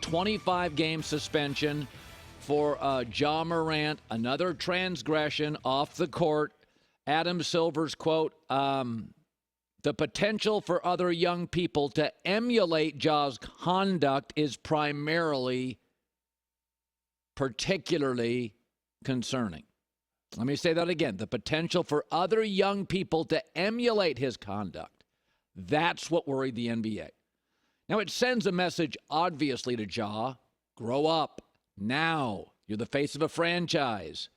25-game suspension for Ja Morant, another transgression off the court. Adam Silver's quote, the potential for other young people to emulate Ja's conduct is particularly concerning. Let me say that again. The potential for other young people to emulate his conduct. That's what worried the NBA. Now, it sends a message, obviously, to Ja. Grow up. Now. You're the face of a franchise.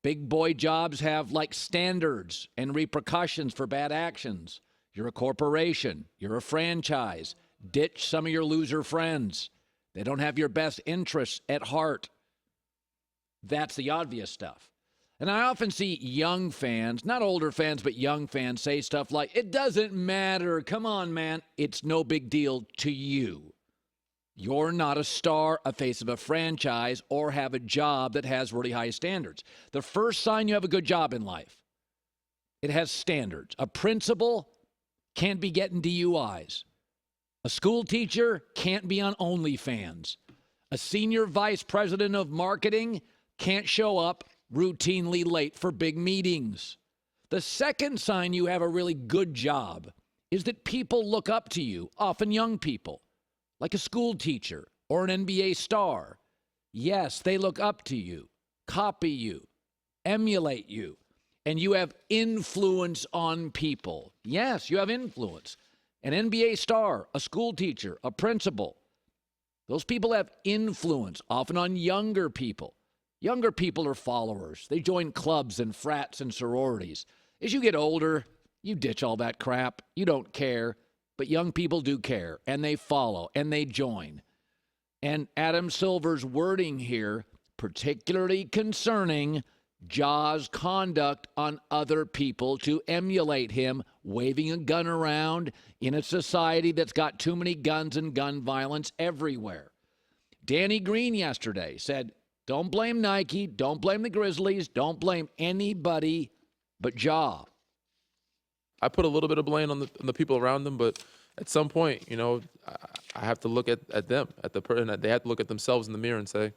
Big boy jobs have, standards and repercussions for bad actions. You're a corporation. You're a franchise. Ditch some of your loser friends. They don't have your best interests at heart. That's the obvious stuff. And I often see young fans, not older fans, but young fans say stuff like, it doesn't matter. Come on, man. It's no big deal to you. You're not a star, a face of a franchise, or have a job that has really high standards. The first sign you have a good job in life, it has standards. A principal can't be getting DUIs. A school teacher can't be on OnlyFans. A senior vice president of marketing can't show up routinely late for big meetings. The second sign you have a really good job is that people look up to you, often young people, like a school teacher or an NBA star. Yes, they look up to you, copy you, emulate you, and you have influence on people. Yes, you have influence. An NBA star, a school teacher, a principal. Those people have influence, often on younger people. Younger people are followers. They join clubs and frats and sororities. As you get older, you ditch all that crap. You don't care. But young people do care, and they follow, and they join. And Adam Silver's wording here, particularly concerning Ja's conduct on other people to emulate him, waving a gun around in a society that's got too many guns and gun violence everywhere. Danny Green yesterday said, don't blame Nike, don't blame the Grizzlies, don't blame anybody but Ja. I put a little bit of blame on the people around them, but at some point, I have to look at them, and they have to look at themselves in the mirror and say,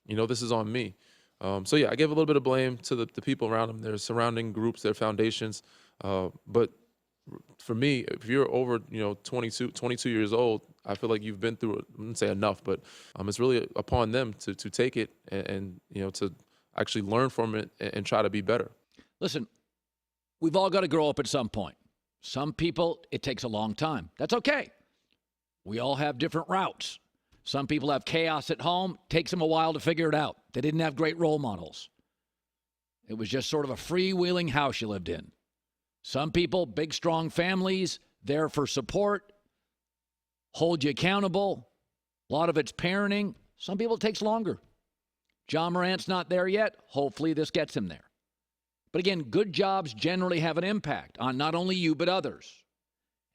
this is on me. I gave a little bit of blame to the people around them, their surrounding groups, their foundations. But for me, if you're over, 22 years old, I feel like you've been through, I wouldn't say enough, but it's really upon them to take it and to actually learn from it and try to be better. Listen, we've all got to grow up at some point. Some people, it takes a long time. That's okay. We all have different routes. Some people have chaos at home. Takes them a while to figure it out. They didn't have great role models. It was just sort of a freewheeling house you lived in. Some people, big, strong families, there for support, hold you accountable. A lot of it's parenting. Some people it takes longer. Ja Morant's not there yet. Hopefully this gets him there. But again, good jobs generally have an impact on not only you, but others.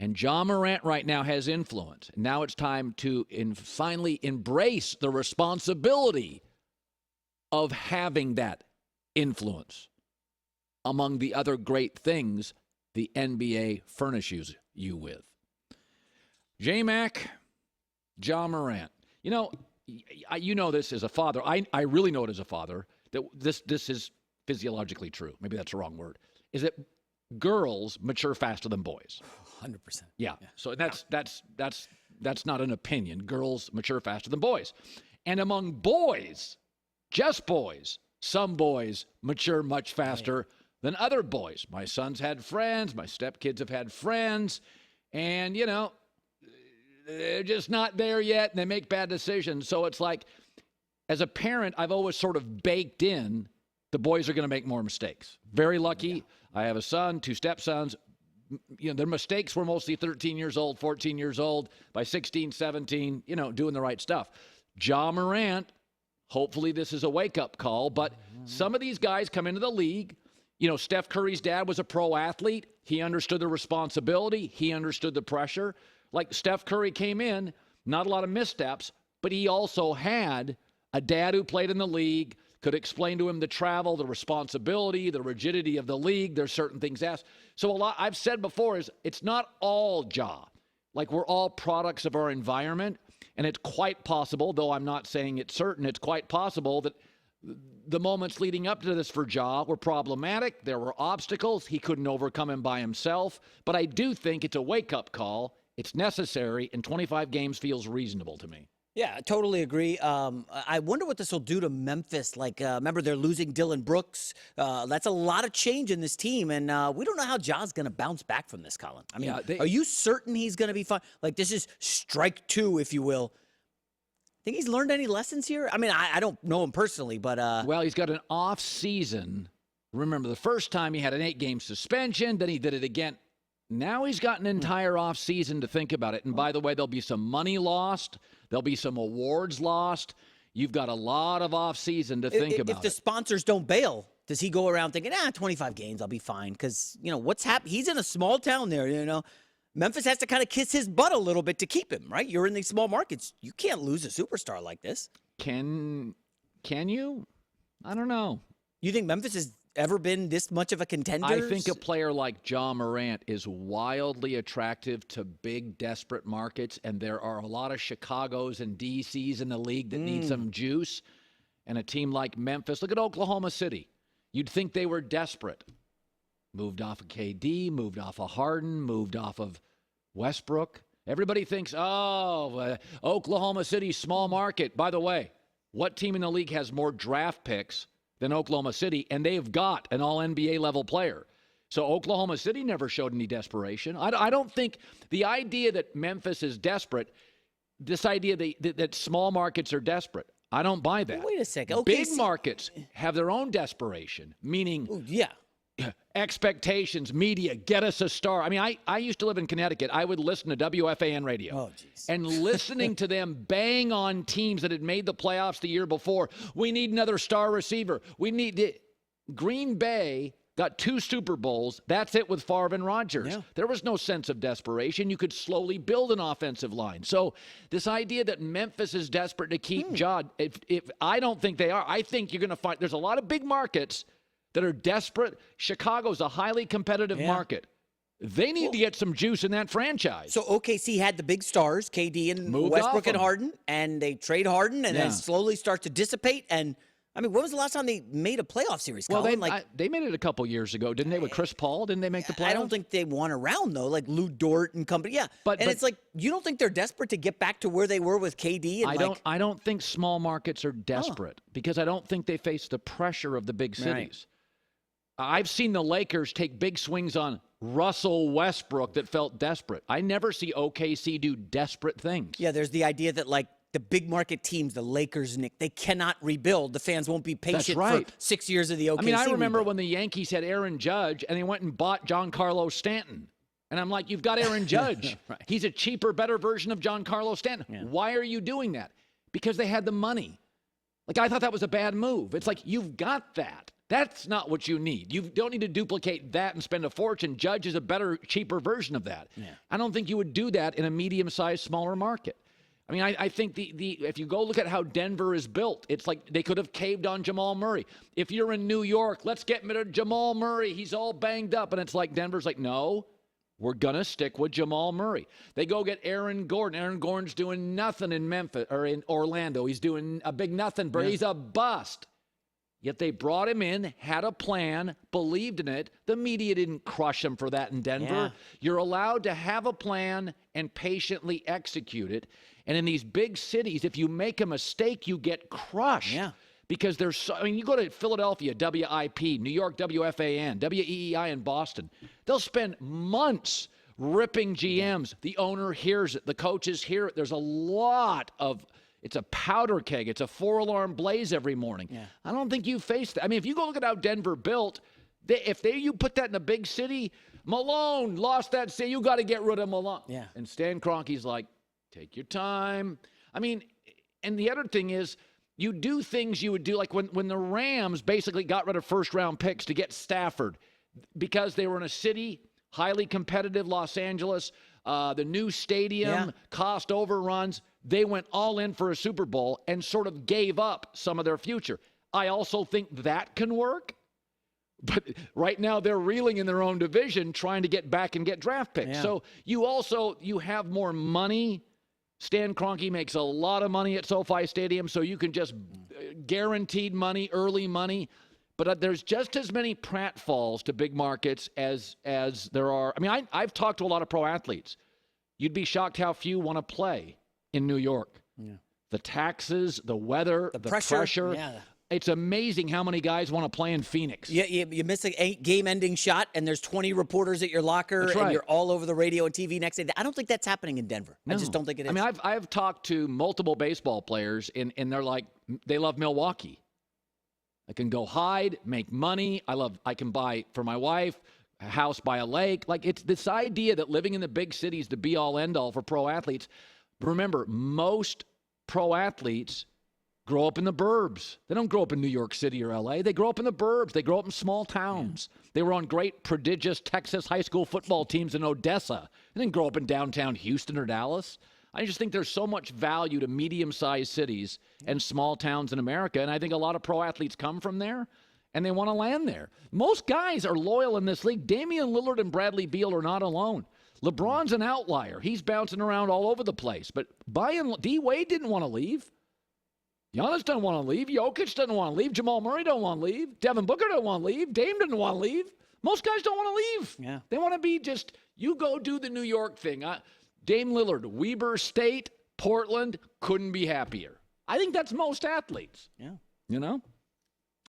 And Ja Morant right now has influence. And now it's time to finally embrace the responsibility of having that influence among the other great things the NBA furnishes you with. J-Mac, Ja Morant. You know this as a father. I really know it as a father, that this is physiologically true. Maybe that's the wrong word. Is that girls mature faster than boys. 100%. Yeah. So that's not an opinion. Girls mature faster than boys. And among boys, just boys, some boys mature much faster than other boys. My son's had friends. My stepkids have had friends. And, they're just not there yet, and they make bad decisions. So it's like, as a parent, I've always sort of baked in the boys are going to make more mistakes. Very lucky. Yeah. I have a son, 2 stepsons. Their mistakes were mostly 13 years old, 14 years old. By 16, 17, doing the right stuff. Ja Morant, hopefully this is a wake-up call, but some of these guys come into the league. Steph Curry's dad was a pro athlete. He understood the responsibility. He understood the pressure. Like Steph Curry came in, not a lot of missteps, but he also had a dad who played in the league, could explain to him the travel, the responsibility, the rigidity of the league. There's certain things asked. So a lot I've said before is it's not all Ja. Like we're all products of our environment. And it's quite possible, though I'm not saying it's certain, it's quite possible that the moments leading up to this for Ja were problematic. There were obstacles. He couldn't overcome them by himself. But I do think it's a wake-up call. It's necessary, and 25 games feels reasonable to me. Yeah, I totally agree. I wonder what this will do to Memphis. Like, remember, they're losing Dylan Brooks. That's a lot of change in this team, and we don't know how Ja's going to bounce back from this, Colin. I mean, are you certain he's going to be fine? Like, this is strike two, if you will. Think he's learned any lessons here? I mean, I don't know him personally, but... Well, he's got an off season. Remember, the first time he had an 8-game suspension, then he did it again. Now he's got an entire off season to think about it. And by the way, there'll be some money lost. There'll be some awards lost. You've got a lot of off season to think about. If the sponsors don't bail, does he go around thinking, 25 games, I'll be fine? Because, what's happening? He's in a small town there, Memphis has to kind of kiss his butt a little bit to keep him, right? You're in these small markets. You can't lose a superstar like this. Can you? I don't know. You think Memphis has ever been this much of a contender? I think a player like Ja Morant is wildly attractive to big, desperate markets, and there are a lot of Chicagos and DCs in the league that need some juice. And a team like Memphis, look at Oklahoma City. You'd think they were desperate. Moved off of KD, moved off of Harden, moved off of Westbrook. Everybody thinks, Oklahoma City, small market. By the way, what team in the league has more draft picks than Oklahoma City? And they've got an all-NBA level player. So Oklahoma City never showed any desperation. I don't think the idea that Memphis is desperate, this idea that small markets are desperate, I don't buy that. Wait a second. Big markets have their own desperation, meaning expectations, media, get us a star. I mean, I used to live in Connecticut. I would listen to WFAN radio. Oh, geez. And listening to them bang on teams that had made the playoffs the year before. We need another star receiver. Green Bay got 2 Super Bowls. That's it with Favre and Rodgers. Yeah. There was no sense of desperation. You could slowly build an offensive line. So this idea that Memphis is desperate to keep Ja, if I don't think they are. I think you're going to find there's a lot of big markets that are desperate. Chicago's a highly competitive market. They need to get some juice in that franchise. So OKC had the big stars, KD and Westbrook and Harden, and they trade Harden, and then slowly start to dissipate. And I mean, when was the last time they made a playoff series, Colin? Well, they made it a couple years ago, didn't they? With Chris Paul, didn't they make the playoffs? I don't think they won a round though, like Lou Dort and company. Yeah, but it's like you don't think they're desperate to get back to where they were with KD. And I don't think small markets are desperate because I don't think they face the pressure of the big cities. Right. I've seen the Lakers take big swings on Russell Westbrook that felt desperate. I never see OKC do desperate things. Yeah, there's the idea that like the big market teams, the Lakers, Nick, they cannot rebuild. The fans won't be patient for 6 years of the OKC. I mean, I remember when the Yankees had Aaron Judge and they went and bought Giancarlo Stanton. And I'm like, you've got Aaron Judge. Right. He's a cheaper, better version of Giancarlo Stanton. Yeah. Why are you doing that? Because they had the money. Like, I thought that was a bad move. It's like, you've got that. That's not what you need. You don't need to duplicate that and spend a fortune. Judge is a better, cheaper version of that. Yeah. I don't think you would do that in a medium-sized, smaller market. I mean, I think if you go look at how Denver is built, it's like they could have caved on Jamal Murray. If you're in New York, let's get rid of Jamal Murray. He's all banged up. And it's like Denver's like, no, we're going to stick with Jamal Murray. They go get Aaron Gordon. Aaron Gordon's doing nothing in Memphis or in Orlando. He's doing a big nothing, but he's a bust. Yet they brought him in, had a plan, believed in it. The media didn't crush him for that in Denver. Yeah. You're allowed to have a plan and patiently execute it. And in these big cities, if you make a mistake, you get crushed. Yeah. Because there's so, I mean, you go to Philadelphia, WIP, New York, WFAN, WEEI in Boston. They'll spend months ripping GMs. The owner hears it. The coaches hear it. There's a lot of... It's a powder keg. It's a 4-alarm blaze every morning. Yeah. I don't think you face that. I mean, if you go look at how Denver built, you put that in a big city, Malone lost that city. You got to get rid of Malone. Yeah. And Stan Kroenke's like, take your time. I mean, and the other thing is, you do things you would do, like when the Rams basically got rid of first-round picks to get Stafford because they were in a city, highly competitive Los Angeles, the new stadium, cost overruns. They went all in for a Super Bowl and sort of gave up some of their future. I also think that can work. But right now they're reeling in their own division trying to get back and get draft picks. Yeah. So you have more money Stan Kroenke makes a lot of money at SoFi Stadium, so you can just guaranteed money, early money. But there's just as many pratfalls to big markets as there are. I mean, I've talked to a lot of pro athletes. You'd be shocked how few want to play in New York. Yeah. The taxes, the weather, the pressure. Yeah. It's amazing how many guys want to play in Phoenix. Yeah, you miss a game-ending shot, and there's 20 reporters at your locker, and you're all over the radio and TV next day. I don't think that's happening in Denver. No. I just don't think it is. I mean, I've talked to multiple baseball players, and they're like, they love Milwaukee. I can go hide, make money. I can buy for my wife a house by a lake. Like, it's this idea that living in the big city is the be-all, end-all for pro athletes. But remember, most pro athletes grow up in the burbs. They don't grow up in New York City or L.A. They grow up in the burbs. They grow up in small towns. Yeah. They were on great, prodigious Texas high school football teams in Odessa. They didn't grow up in downtown Houston or Dallas. I just think there's so much value to medium-sized cities and small towns in America, and I think a lot of pro athletes come from there, and they want to land there. Most guys are loyal in this league. Damian Lillard and Bradley Beal are not alone. LeBron's an outlier. He's bouncing around all over the place. But D-Wade didn't want to leave. Giannis doesn't want to leave. Jokic doesn't want to leave. Jamal Murray don't want to leave. Devin Booker don't want to leave. Dame doesn't want to leave. Most guys don't want to leave. Yeah. They want to be just, you go do the New York thing. Dame Lillard, Weber State, Portland, couldn't be happier. I think that's most athletes. Yeah. You know?